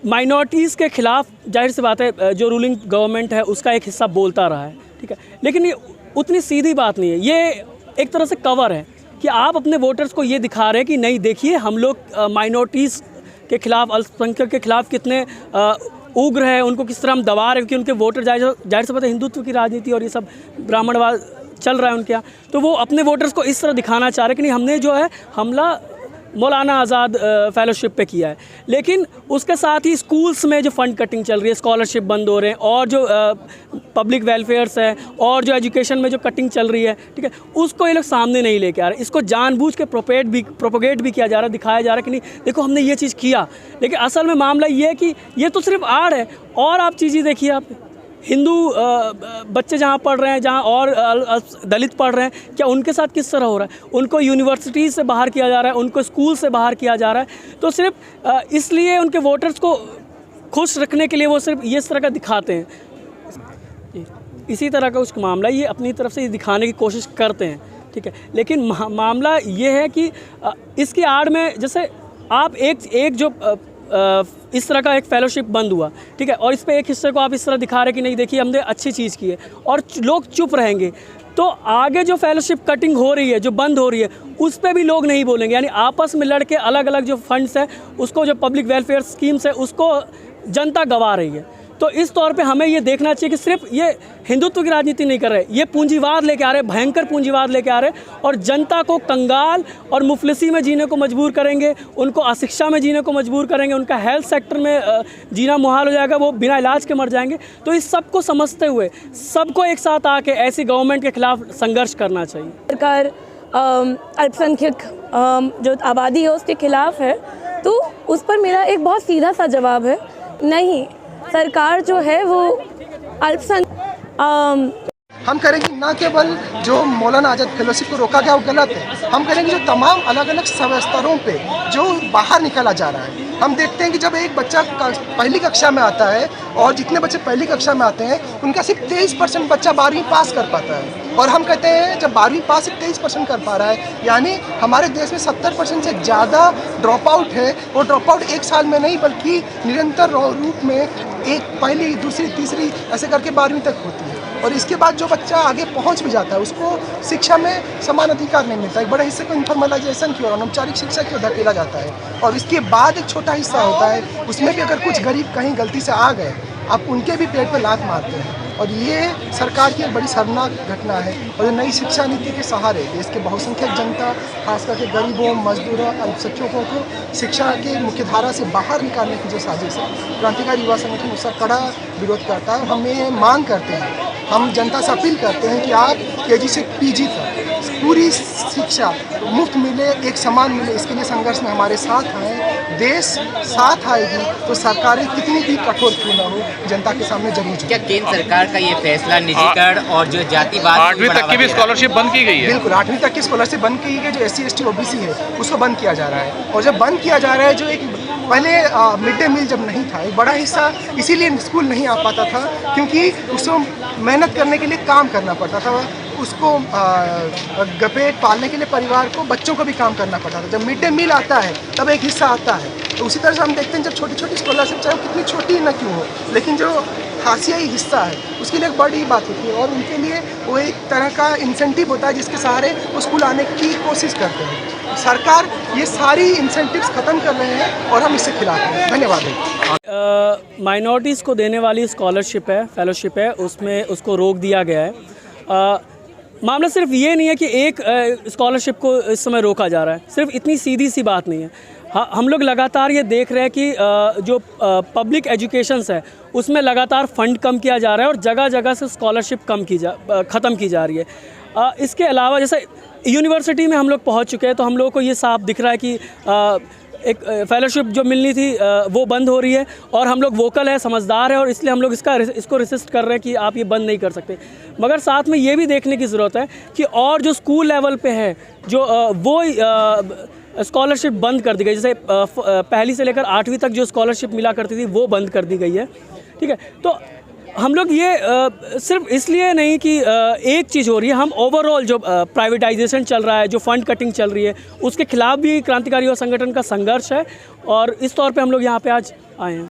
Minorities के ख़िलाफ़ जाहिर सी बात है जो रूलिंग गवर्नमेंट है उसका एक हिस्सा बोलता रहा है, ठीक है, लेकिन ये उतनी सीधी बात नहीं है। ये एक तरह से कवर है कि आप अपने वोटर्स को ये दिखा रहे हैं कि नहीं देखिए हम लोग माइनॉरिटीज़ के ख़िलाफ़, अल्पसंख्यक के ख़िलाफ़ कितने उग्र है, उनको किस तरह हम दबा रहे हैं, क्योंकि उनके वोटर जाहिर से पता है हिंदुत्व की राजनीति और ये सब ब्राह्मणवाद चल रहा है उनके यहाँ, तो वो अपने वोटर्स को इस तरह दिखाना चाह रहे हैं कि नहीं हमने जो है हमला मौलाना आज़ाद फेलोशिप पे किया है। लेकिन उसके साथ ही स्कूल्स में जो फ़ंड कटिंग चल रही है, स्कॉलरशिप बंद हो रहे हैं और जो पब्लिक वेलफेयर्स है और जो एजुकेशन में जो कटिंग चल रही है, ठीक है, उसको ये लोग सामने नहीं लेके आ रहे। इसको जानबूझ के प्रोपोगेट भी किया जा रहा है, दिखाया जा रहा है कि नहीं देखो हमने ये चीज़ किया, लेकिन असल में मामला ये है कि ये तो सिर्फ आड़ है। और आप चीज़ें देखिए, आप हिंदू बच्चे जहाँ पढ़ रहे हैं, जहाँ और दलित पढ़ रहे हैं, क्या उनके साथ किस तरह हो रहा है? उनको यूनिवर्सिटीज़ से बाहर किया जा रहा है, उनको स्कूल से बाहर किया जा रहा है। तो सिर्फ इसलिए उनके वोटर्स को खुश रखने के लिए वो सिर्फ इस तरह का दिखाते हैं। इसी तरह का कुछ मामला ये अपनी तरफ से दिखाने की कोशिश करते हैं, ठीक है, लेकिन मामला ये है कि इसकी आड़ में जैसे आप एक जो इस तरह का एक फेलोशिप बंद हुआ, ठीक है, और इस पे एक हिस्से को आप इस तरह दिखा रहे कि नहीं देखिए हमने अच्छी चीज़ की है और लोग चुप रहेंगे, तो आगे जो फेलोशिप कटिंग हो रही है, जो बंद हो रही है, उस पे भी लोग नहीं बोलेंगे। यानी आपस में लड़ के अलग अलग जो फंड्स हैं उसको, जो पब्लिक वेलफेयर स्कीम्स है उसको जनता गंवा रही है। तो इस तौर पे हमें ये देखना चाहिए कि सिर्फ ये हिंदुत्व की राजनीति नहीं कर रहे, ये पूंजीवाद लेके आ रहे, भयंकर पूंजीवाद लेके आ रहे और जनता को कंगाल और मुफलिसी में जीने को मजबूर करेंगे, उनको अशिक्षा में जीने को मजबूर करेंगे, उनका हेल्थ सेक्टर में जीना मुहाल हो जाएगा, वो बिना इलाज के मर जाएंगे। तो इस सब को समझते हुए सबको एक साथ आके ऐसी गवर्नमेंट के खिलाफ संघर्ष करना चाहिए। सरकार अल्पसंख्यक जो आबादी है उसके खिलाफ है, तो उस पर मेरा एक बहुत सीधा सा जवाब है, नहीं, सरकार जो है वो हम करेंगे ना केवल जो मौलाना आज़ाद फेलोशिप को रोका गया वो गलत है, हम करेंगे जो तमाम अलग अलग सब स्तरों पे जो बाहर निकाला जा रहा है। हम देखते हैं कि जब एक बच्चा पहली कक्षा में आता है और जितने बच्चे पहली कक्षा में आते हैं उनका सिर्फ 23% बच्चा 12वीं पास कर पाता है, और हम कहते हैं जब 12वीं पास सिर्फ 23% कर पा रहा है, यानी हमारे देश में 70% से ज़्यादा ड्रॉप आउट है। वो ड्रॉप आउट एक साल में नहीं बल्कि निरंतर रूप में एक पहली, दूसरी, तीसरी ऐसे करके 12वीं तक होती है, और इसके बाद जो बच्चा आगे पहुंच भी जाता है उसको शिक्षा में समान अधिकार नहीं मिलता। एक बड़े हिस्से को इन्फॉर्मलाइजेशन की और अनौपचारिक शिक्षा की ओर धकेला जाता है, और इसके बाद एक छोटा हिस्सा होता है, उसमें भी अगर कुछ गरीब कहीं गलती से आ गए आप उनके भी पेट पे लात मारते हैं। और ये सरकार की एक बड़ी शर्मनाक घटना है। और ये नई शिक्षा नीति के सहारे देश के बहुसंख्यक जनता, खास करके गरीबों, मजदूरों, अल्पसंख्यकों को शिक्षा के मुख्यधारा से बाहर निकालने की जो साजिश है, क्रांतिकारी युवा संगठन उसका कड़ा विरोध करता है। हम ये मांग करते हैं, हम जनता से अपील करते हैं कि आप KG से PG तक पूरी शिक्षा मुफ्त मिले, एक समान मिले, इसके लिए संघर्ष में हमारे साथ आए। देश साथ आएगी तो सरकारें कितनी भी कठोर क्यों न हो, जनता के सामने जरूर। क्या केंद्र सरकार का ये फैसला निजीकरण और जो जातिवाद 8वीं तक की भी स्कॉलरशिप बंद की गई है? बिल्कुल, 8वीं तक की स्कॉलरशिप बंद की गई, जो SC ST OBC है उसको बंद किया जा रहा है। और जब बंद किया जा रहा है, जो एक पहले मिड डे मील जब नहीं था, एक बड़ा हिस्सा इसीलिए स्कूल नहीं आ पाता था क्योंकि उसको मेहनत करने के लिए काम करना पड़ता था, उसको पेट पालने के लिए परिवार को, बच्चों को भी काम करना पड़ता था। जब मिड डे मील आता है तब एक हिस्सा आता है। तो उसी तरह से हम देखते हैं जब छोटी छोटी स्कॉलरशिप, चाहे वो कितनी छोटी ना क्यों हो, लेकिन जो हाशियाई हिस्सा है उसके लिए एक बड़ी बात होती है, और उनके लिए वो एक तरह का इंसेंटिव होता है जिसके सहारे वो स्कूल आने की कोशिश करते हैं। सरकार ये सारी इंसेंटिव्स ख़त्म कर रहे हैं और हम इससे खिलाफ हैं। धन्यवाद। माइनॉरिटीज़ को देने वाली स्कॉलरशिप है, फेलोशिप है, उसमें उसको रोक दिया गया है। मामला सिर्फ ये नहीं है कि एक स्कॉलरशिप को इस समय रोका जा रहा है, सिर्फ इतनी सीधी सी बात नहीं है। हम लोग लगातार ये देख रहे हैं कि जो पब्लिक एजुकेशंस है उसमें लगातार फ़ंड कम किया जा रहा है और जगह जगह से स्कॉलरशिप ख़त्म की जा रही है। इसके अलावा जैसे यूनिवर्सिटी में हम लोग पहुंच चुके हैं, तो हम लोगों को ये साफ दिख रहा है कि एक फेलोशिप जो मिलनी थी वो बंद हो रही है, और हम लोग वोकल है, समझदार है, और इसलिए हम लोग इसको रेसिस्ट कर रहे हैं कि आप ये बंद नहीं कर सकते। मगर साथ में ये भी देखने की ज़रूरत है कि और जो स्कूल लेवल पे है जो वो स्कॉलरशिप बंद कर दी गई, जैसे पहली से लेकर 8वीं तक जो स्कॉलरशिप मिला करती थी वो बंद कर दी गई है, ठीक है। तो हम लोग ये सिर्फ इसलिए नहीं कि एक चीज़ हो रही है, हम ओवरऑल जो प्राइवेटाइजेशन चल रहा है, जो फ़ंड कटिंग चल रही है, उसके खिलाफ भी क्रांतिकारी युवा संगठन का संघर्ष है, और इस तौर पे हम लोग यहाँ पे आज आए हैं।